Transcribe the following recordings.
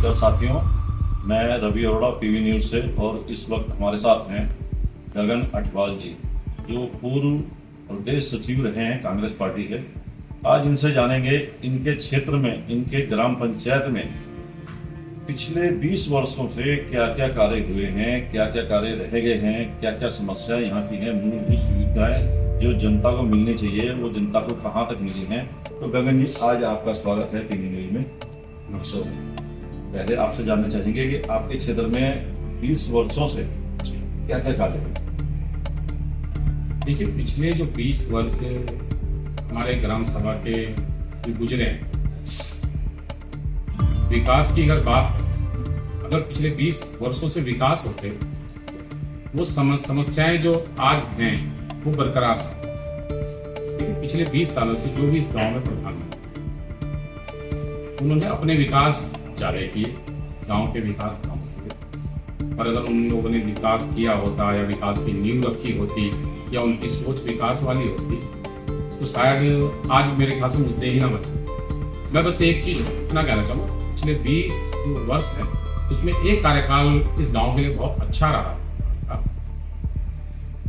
नमस्कार साथियों, मैं रवि अरोड़ा पीवी न्यूज़ से। और इस वक्त हमारे साथ हैं गगन अठवाल जी, जो पूर्व प्रदेश सचिव रहे हैं कांग्रेस पार्टी से। आज इनसे जानेंगे इनके क्षेत्र में, इनके ग्राम पंचायत में पिछले 20 वर्षों से क्या क्या कार्य हुए हैं, क्या क्या कार्य रह गए हैं, क्या क्या समस्या यहाँ की है, मूलभूत सुविधाएं जो जनता को मिलनी चाहिए वो जनता को कहाँ तक मिली हैं। तो गगन जी, आज आपका स्वागत है पीवी न्यूज़ में। पहले आपसे जानना चाहेंगे कि आपके क्षेत्र में 20 वर्षों से क्या क्या कार्य हुए। देखिए, पिछले जो 20 वर्ष हमारे ग्राम सभा के जो गुजरे, विकास की अगर पिछले 20 वर्षों से विकास होते, वो समस्याएं जो आज हैं वो बरकरार है। लेकिन पिछले 20 सालों से जो भी इस गांव में प्रधानमंत्री, उन्होंने अपने विकास ज्यादा किए, गांव के विकास कम किए। पर अगर उन लोगों ने विकास किया होता या विकास की नींव रखी होती या उनकी सोच विकास वाली होती तो शायद आज मेरे ख्याल से मुद्दे ही ना बचे। मैं बस एक चीज इतना कहना चाहूँगा, पिछले 20 वर्ष है उसमें एक कार्यकाल इस गांव के लिए बहुत अच्छा रहा।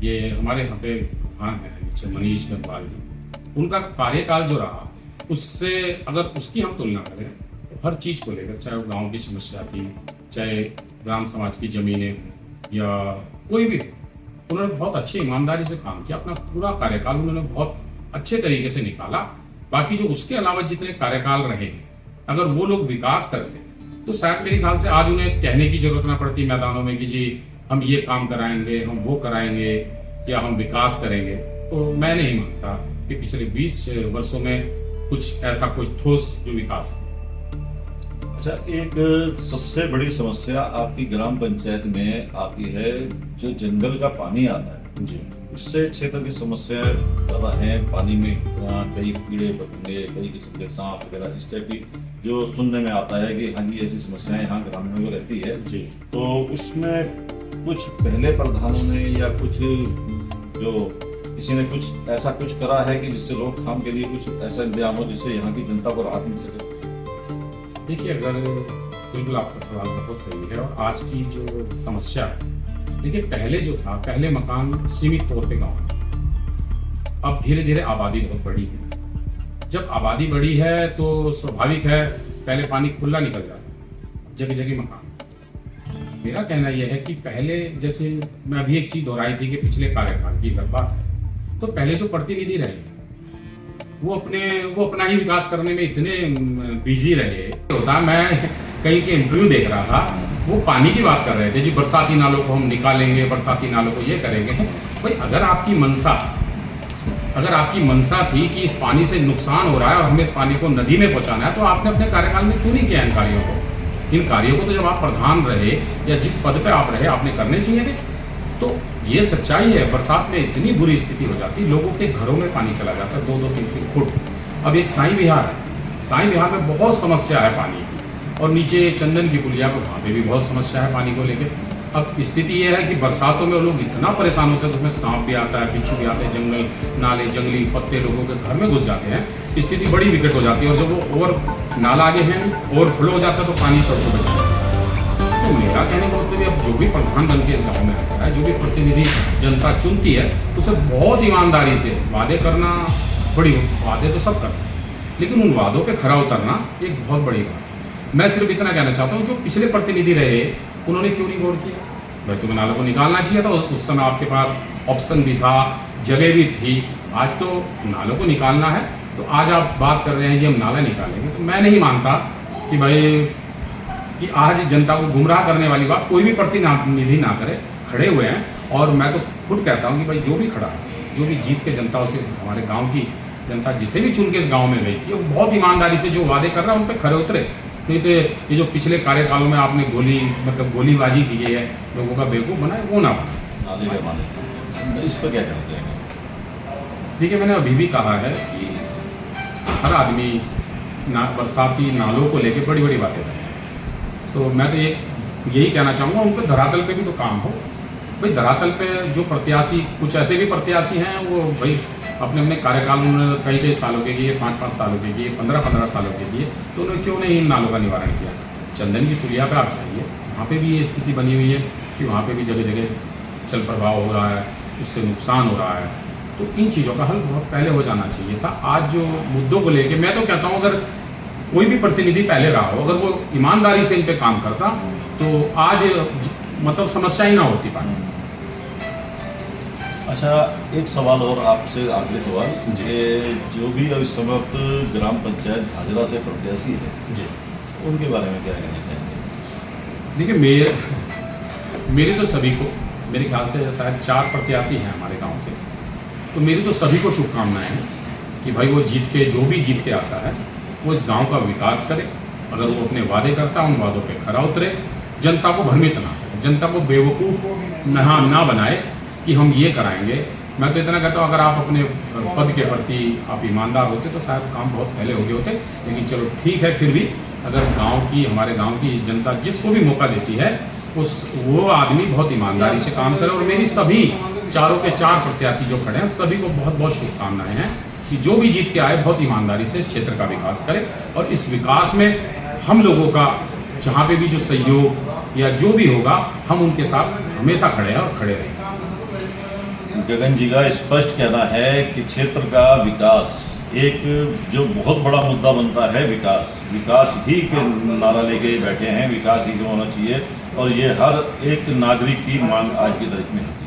ये हमारे यहाँ पे प्रधान है मनीष गंगवाल जी, उनका कार्यकाल जो रहा उससे अगर उसकी हम तुलना करें तो हर चीज को लेकर, चाहे वो गांव की समस्या थी, चाहे ग्राम समाज की जमीनें या कोई भी, उन्होंने बहुत अच्छी ईमानदारी से काम किया। अपना पूरा कार्यकाल उन्होंने बहुत अच्छे तरीके से निकाला। बाकी जो उसके अलावा जितने कार्यकाल रहे, अगर वो लोग विकास करते तो शायद मेरे ख्याल से आज उन्हें कहने की जरूरत ना पड़ती मैदानों में कि जी हम ये काम कराएंगे, हम वो कराएंगे या हम विकास करेंगे। तो मैं नहीं मानता कि पिछले 20 वर्षों में कुछ ऐसा कोई ठोस जो विकास है। अच्छा, एक सबसे बड़ी समस्या आपकी ग्राम पंचायत में आती है, जो जंगल का पानी आता है जी, उससे क्षेत्र की समस्याएं ज़्यादा हैं। पानी में कई कीड़े पतंगे, कई किस्म के सांप वगैरह इस टाइप की जो सुनने में आता है कि हाँ जी ऐसी समस्याएं यहाँ ग्रामीणों को रहती है जी। तो उसमें कुछ पहले प्रधानों ने या कुछ जो किसी ने कुछ ऐसा कुछ करा है कि जिससे रोकथाम के लिए कुछ ऐसा इंतजाम हो जिससे यहाँ की जनता को राहत मिल सके। देखिए, अगर बिल्कुल आपका सवाल बहुत सही है। और आज की जो समस्या है, देखिए पहले जो था, पहले मकान सीमित तौर पे गाँव में, अब धीरे धीरे आबादी बहुत बढ़ी है। जब आबादी बढ़ी है तो स्वाभाविक है पहले पानी खुला निकल जाता है, जगह जगह मकान। मेरा कहना यह है कि पहले, जैसे मैं अभी एक चीज दोहराई थी कि पिछले कार्यकाल की अगर बात है, तो पहले जो प्रतिनिधि रहे वो अपना ही विकास करने में इतने बिजी रहे होता। मैं कहीं के इंटरव्यू देख रहा था, वो पानी की बात कर रहे थे जी, बरसाती नालों को हम निकालेंगे, बरसाती नालों को ये करेंगे। भाई अगर आपकी मंशा थी कि इस पानी से नुकसान हो रहा है और हमें इस पानी को नदी में पहुंचाना है, तो आपने अपने कार्यकाल में क्यों नहीं किया इन कार्यों को? इन कार्यों को तो जब आप प्रधान रहे या जिस पद पे आप रहे आपने करने चाहिए थे। तो ये सच्चाई है, बरसात में इतनी बुरी स्थिति हो जाती, लोगों के घरों में पानी चला जाता है 2-2, 3-3 फुट। अब एक साईं विहार है, साईं विहार में बहुत समस्या है पानी की, और नीचे चंदन की पुलिया पर वहाँ पे भी बहुत समस्या है पानी को लेकर। अब स्थिति ये है कि बरसातों में लोग इतना परेशान होते हैं, तो उसमें सांप भी आता है, बिच्छू भी आते हैं, जंगल नाले जंगली पत्ते लोगों के घर में घुस जाते हैं, स्थिति बड़ी विकट हो जाती है। और जब वो ओवर नाला आगे है ओवरफ्लो हो जाता है तो पानी सड़कों पर जाता है। तो मेरा कहने का मतलब अब जो भी प्रधान बन के इस गाँव में आता है, जो भी प्रतिनिधि जनता चुनती है, उसे बहुत ईमानदारी से वादे करना, वादे तो सब करते हैं, लेकिन उन वादों पे खरा उतरना एक बहुत बड़ी बात है। मैं सिर्फ इतना कहना चाहता हूँ, जो पिछले प्रतिनिधि रहे उन्होंने क्यों नहीं गौर किया? भाई तुम्हें नालों को निकालना चाहिए था, उस समय आपके पास ऑप्शन भी था, जगह भी थी। आज तो नालों को निकालना है तो आज आप बात कर रहे हैं जी हम नाला निकालेंगे। तो मैं नहीं मानता कि भाई कि आज जनता को गुमराह करने वाली बात कोई भी प्रतिनिधि ना करे। खड़े हुए हैं और मैं तो खुद कहता हूँ कि भाई जो भी खड़ा है, जो भी जीत के जनता से, हमारे गाँव की जनता जिसे भी चुन के इस गाँव में गई थी, वो बहुत ईमानदारी से जो वादे कर रहा है उन पर खड़े उतरे। नहीं तो ये जो पिछले कार्यकालों में आपने गोलीबाजी की गई है, लोगों का बेवकूफ़ बनाए, वो ना बना। इस पर क्या कहते हैं? देखिए, मैंने अभी भी कहा है कि हर आदमी बरसाती नालों को लेकर बड़ी बड़ी बातें करते हैं। तो मैं तो यही कहना चाहूँगा उनको धरातल पे भी तो काम हो। भाई धरातल पे जो प्रत्याशी, कुछ ऐसे भी प्रत्याशी हैं वो भाई अपने अपने कार्यकाल में कई सालों के किए, 5-5 सालों के किए, 15-15 सालों के किए, तो उन्होंने क्यों नहीं इन नालों का निवारण किया? चंदन की पुलिया पे आप जाइए, वहाँ पे भी ये स्थिति बनी हुई है कि वहाँ पे भी जगह जगह जल प्रवाह हो रहा है, उससे नुकसान हो रहा है। तो इन चीज़ों का हल बहुत पहले हो जाना चाहिए था। आज जो मुद्दों को लेके मैं तो कहता हूँ, अगर कोई भी प्रतिनिधि पहले रहा हो, अगर वो ईमानदारी से इन पे काम करता तो आज मतलब समस्या ही ना होती पानी। अच्छा, एक सवाल और आपसे, आखिरी सवाल, जी। कि जो भी अब इस समय ग्राम पंचायत झाझरा से प्रत्याशी है, जी, उनके बारे में क्या कहना चाहेंगे? देखिए मेरे तो सभी को, मेरे ख्याल से शायद 4 प्रत्याशी हैं हमारे गांव से, तो मेरी तो सभी को शुभकामनाएं हैं कि भाई वो जीत के, जो भी जीत के आता है वो इस गांव का विकास करे। अगर वो अपने वादे करता है, उन वादों पे खरा उतरे, जनता को भ्रमित ना करे, जनता को बेवकूफ़ ना बनाए कि हम ये कराएंगे। मैं तो इतना कहता हूँ, अगर आप अपने पद के प्रति आप ईमानदार होते तो शायद काम बहुत पहले हो गए होते। लेकिन चलो ठीक है, फिर भी अगर गांव की, हमारे गांव की जनता जिसको भी मौका देती है, वो आदमी बहुत ईमानदारी से काम करे। और मेरी सभी चारों के 4 प्रत्याशी जो खड़े हैं, सभी को बहुत बहुत शुभकामनाएं हैं कि जो भी जीत के आए बहुत ईमानदारी से क्षेत्र का विकास करे। और इस विकास में हम लोगों का जहाँ पे भी जो सहयोग या जो भी होगा, हम उनके साथ हमेशा खड़े हैं और खड़े रहेंगे। गगन जी का स्पष्ट कहना है कि क्षेत्र का विकास एक जो बहुत बड़ा मुद्दा बनता है, विकास ही के नारा लेके बैठे हैं, विकास ही जो होना चाहिए, और ये हर एक नागरिक की मांग आज की तारीख में है।